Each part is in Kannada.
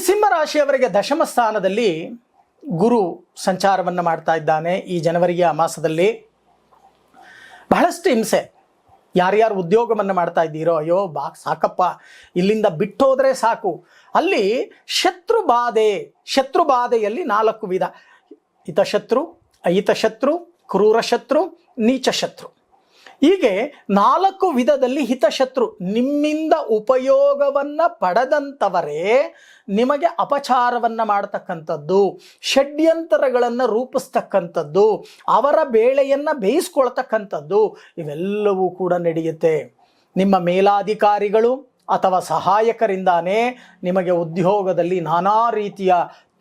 ಸಿಂಹ ರಾಶಿಯವರಿಗೆ ದಶಮ ಸ್ಥಾನದಲ್ಲಿ ಗುರು ಸಂಚಾರವನ್ನು ಮಾಡ್ತಾ ಇದ್ದಾನೆ. ಈ ಜನವರಿಯ ಮಾಸದಲ್ಲಿ ಬಹಳಷ್ಟು ಹಿಂಸೆ. ಯಾರ್ಯಾರು ಉದ್ಯೋಗವನ್ನು ಮಾಡ್ತಾ ಇದ್ದೀರೋ, ಅಯ್ಯೋ ಸಾಕಪ್ಪ, ಇಲ್ಲಿಂದ ಬಿಟ್ಟೋದ್ರೆ ಸಾಕು. ಅಲ್ಲಿ ಶತ್ರುಬಾಧೆಯಲ್ಲಿ 4 ವಿಧ: ಹಿತಶತ್ರು, ಅಹಿತಶತ್ರು, ಕ್ರೂರ ಶತ್ರು, ನೀಚ ಶತ್ರು. ಹೀಗೆ 4 ವಿಧದಲ್ಲಿ ಹಿತಶತ್ರು. ನಿಮ್ಮಿಂದ ಉಪಯೋಗವನ್ನು ಪಡೆದಂಥವರೇ ನಿಮಗೆ ಅಪಚಾರವನ್ನು ಮಾಡತಕ್ಕಂಥದ್ದು, ಷಡ್ಯಂತರಗಳನ್ನು ರೂಪಿಸ್ತಕ್ಕಂಥದ್ದು, ಅವರ ಬೇಳೆಯನ್ನು ಬೇಯಿಸ್ಕೊಳ್ತಕ್ಕಂಥದ್ದು, ಇವೆಲ್ಲವೂ ಕೂಡ ನಡೆಯುತ್ತೆ. ನಿಮ್ಮ ಮೇಲಾಧಿಕಾರಿಗಳು ಅಥವಾ ಸಹಾಯಕರಿಂದಾನೇ ನಿಮಗೆ ಉದ್ಯೋಗದಲ್ಲಿ ನಾನಾ ರೀತಿಯ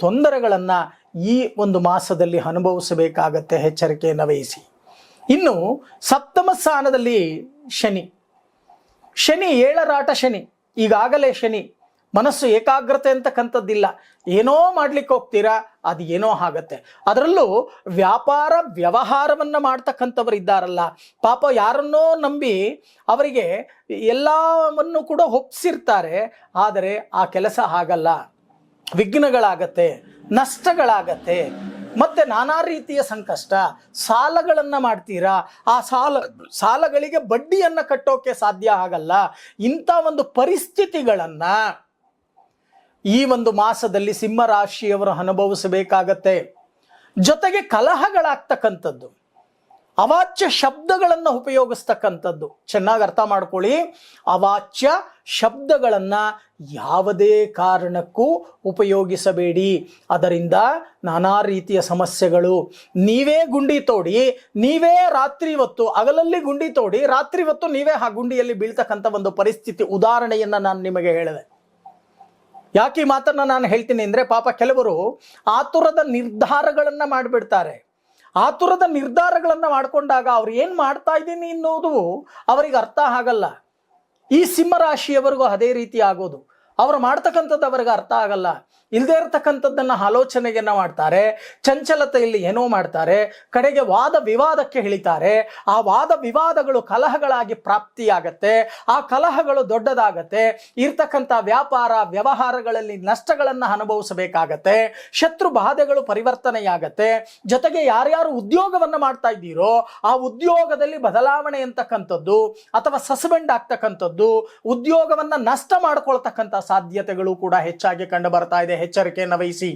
ತೊಂದರೆಗಳನ್ನು ಈ ಒಂದು ಮಾಸದಲ್ಲಿ ಅನುಭವಿಸಬೇಕಾಗತ್ತೆ. ಎಚ್ಚರಿಕೆಯನ್ನು ವಹಿಸಿ. ಇನ್ನು ಸಪ್ತಮ ಸ್ಥಾನದಲ್ಲಿ ಶನಿ 7ರಾಟ ಶನಿ. ಈಗಾಗಲೇ ಶನಿ ಮನಸ್ಸು ಏಕಾಗ್ರತೆ ಅಂತಕ್ಕಂಥದ್ದಿಲ್ಲ. ಏನೋ ಮಾಡ್ಲಿಕ್ಕೆ ಹೋಗ್ತೀರಾ, ಅದು ಏನೋ ಆಗತ್ತೆ. ಅದರಲ್ಲೂ ವ್ಯಾಪಾರ ವ್ಯವಹಾರವನ್ನು ಮಾಡ್ತಕ್ಕಂಥವ್ರು ಇದ್ದಾರಲ್ಲ, ಪಾಪ ಯಾರನ್ನೋ ನಂಬಿ ಅವರಿಗೆ ಎಲ್ಲವನ್ನು ಕೂಡ ಒಪ್ಸಿರ್ತಾರೆ. ಆದರೆ ಆ ಕೆಲಸ ಆಗಲ್ಲ, ವಿಘ್ನಗಳಾಗತ್ತೆ, ನಷ್ಟಗಳಾಗತ್ತೆ, ಮತ್ತೆ ನಾನಾ ರೀತಿಯ ಸಂಕಷ್ಟ. ಸಾಲಗಳನ್ನು ಮಾಡ್ತೀರಾ, ಆ ಸಾಲಗಳಿಗೆ ಬಡ್ಡಿಯನ್ನು ಕಟ್ಟೋಕೆ ಸಾಧ್ಯ ಆಗಲ್ಲ. ಇಂಥ ಒಂದು ಪರಿಸ್ಥಿತಿಗಳನ್ನು ಈ ಒಂದು ಮಾಸದಲ್ಲಿ ಸಿಂಹ ರಾಶಿಯವರು ಅನುಭವಿಸಬೇಕಾಗತ್ತೆ. ಜೊತೆಗೆ ಕಲಹಗಳಾಗ್ತಕ್ಕಂಥದ್ದು, ಅವಾಚ್ಯ ಶಬ್ದಗಳನ್ನು ಉಪಯೋಗಿಸ್ತಕ್ಕಂಥದ್ದು. ಚೆನ್ನಾಗಿ ಅರ್ಥ ಮಾಡ್ಕೊಳ್ಳಿ. ಅವಾಚ್ಯ ಶಬ್ದಗಳನ್ನು ಯಾವುದೇ ಕಾರಣಕ್ಕೂ ಉಪಯೋಗಿಸಬೇಡಿ. ಅದರಿಂದ ನಾನಾ ರೀತಿಯ ಸಮಸ್ಯೆಗಳು. ನೀವೇ ಗುಂಡಿ ತೋಡಿ, ನೀವೇ ರಾತ್ರಿ ಹೊತ್ತು, ಹಗಲಲ್ಲಿ ಗುಂಡಿ ತೋಡಿ ರಾತ್ರಿ ಹೊತ್ತು ನೀವೇ ಆ ಗುಂಡಿಯಲ್ಲಿ ಬೀಳ್ತಕ್ಕಂಥ ಒಂದು ಪರಿಸ್ಥಿತಿ. ಉದಾಹರಣೆಯನ್ನು ನಾನು ನಿಮಗೆ ಹೇಳಿದೆ. ಯಾಕೆ ಈ ಮಾತನ್ನು ನಾನು ಹೇಳ್ತೀನಿ ಅಂದರೆ, ಪಾಪ ಕೆಲವರು ಆತುರದ ನಿರ್ಧಾರಗಳನ್ನು ಮಾಡಿಬಿಡ್ತಾರೆ. ಆತುರದ ನಿರ್ಧಾರಗಳನ್ನು ಮಾಡಿಕೊಂಡಾಗ ಅವ್ರು ಏನು ಮಾಡ್ತಾ ಇದ್ದೀನಿ ಅನ್ನೋದು ಅವರಿಗೆ ಅರ್ಥ ಆಗಲ್ಲ. ಈ ಸಿಂಹರಾಶಿಯವರೆಗೂ ಅದೇ ರೀತಿ ಆಗೋದು. ಅವರು ಮಾಡ್ತಕ್ಕಂಥದ್ದು ಅವರಿಗೆ ಅರ್ಥ ಆಗಲ್ಲ. ಇಲ್ಲದೇ ಇರತಕ್ಕಂಥದ್ದನ್ನು ಆಲೋಚನೆಯನ್ನು ಮಾಡ್ತಾರೆ, ಚಂಚಲತೆಯಲ್ಲಿ ಏನೋ ಮಾಡ್ತಾರೆ, ಕಡೆಗೆ ವಾದ ವಿವಾದಕ್ಕೆ ಇಳಿತಾರೆ. ಆ ವಾದ ವಿವಾದಗಳು ಕಲಹಗಳಾಗಿ ಪ್ರಾಪ್ತಿಯಾಗತ್ತೆ. ಆ ಕಲಹಗಳು ದೊಡ್ಡದಾಗತ್ತೆ. ಇರ್ತಕ್ಕಂಥ ವ್ಯಾಪಾರ ವ್ಯವಹಾರಗಳಲ್ಲಿ ನಷ್ಟಗಳನ್ನು ಅನುಭವಿಸಬೇಕಾಗತ್ತೆ. ಶತ್ರು ಬಾಧೆಗಳು ಪರಿವರ್ತನೆಯಾಗತ್ತೆ. ಜೊತೆಗೆ ಯಾರ್ಯಾರು ಉದ್ಯೋಗವನ್ನು ಮಾಡ್ತಾ ಇದ್ದೀರೋ ಆ ಉದ್ಯೋಗದಲ್ಲಿ ಬದಲಾವಣೆ ಅಂತಕ್ಕಂಥದ್ದು ಅಥವಾ ಸಸ್ಪೆಂಡ್ ಆಗ್ತಕ್ಕಂಥದ್ದು, ಉದ್ಯೋಗವನ್ನು ನಷ್ಟ ಮಾಡ್ಕೊಳ್ತಕ್ಕಂಥ ಸಾಧ್ಯತೆಗಳು ಕೂಡ ಹೆಚ್ಚಾಗಿ ಕಂಡು ಬರ್ತಾ ಇದೆ. ಎಚ್ಚರಿಕೆಯನ್ನು ವಹಿಸಿ.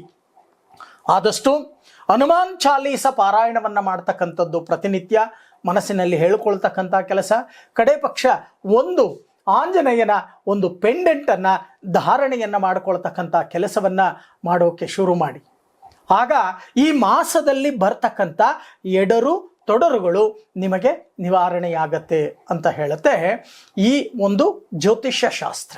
ಆದಷ್ಟು ಹನುಮಾನ್ ಚಾಲೀಸ ಪಾರಾಯಣವನ್ನ ಮಾಡ್ತಕ್ಕಂಥದ್ದು ಪ್ರತಿನಿತ್ಯ ಮನಸ್ಸಿನಲ್ಲಿ ಹೇಳ್ಕೊಳ್ತಕ್ಕಂಥ ಕೆಲಸ. ಕಡೆ ಪಕ್ಷ ಒಂದು ಆಂಜನೇಯನ ಒಂದು ಪೆಂಡೆಂಟನ್ನು ಧಾರಣೆಯನ್ನು ಮಾಡಿಕೊಳ್ತಕ್ಕಂಥ ಕೆಲಸವನ್ನ ಮಾಡೋಕೆ ಶುರು ಮಾಡಿ. ಆಗ ಈ ಮಾಸದಲ್ಲಿ ಬರ್ತಕ್ಕಂಥ ಎಡರು ತೊಡರುಗಳು ನಿಮಗೆ ನಿವಾರಣೆಯಾಗತ್ತೆ ಅಂತ ಹೇಳುತ್ತೆ ಈ ಒಂದು ಜ್ಯೋತಿಷ್ಯ ಶಾಸ್ತ್ರ.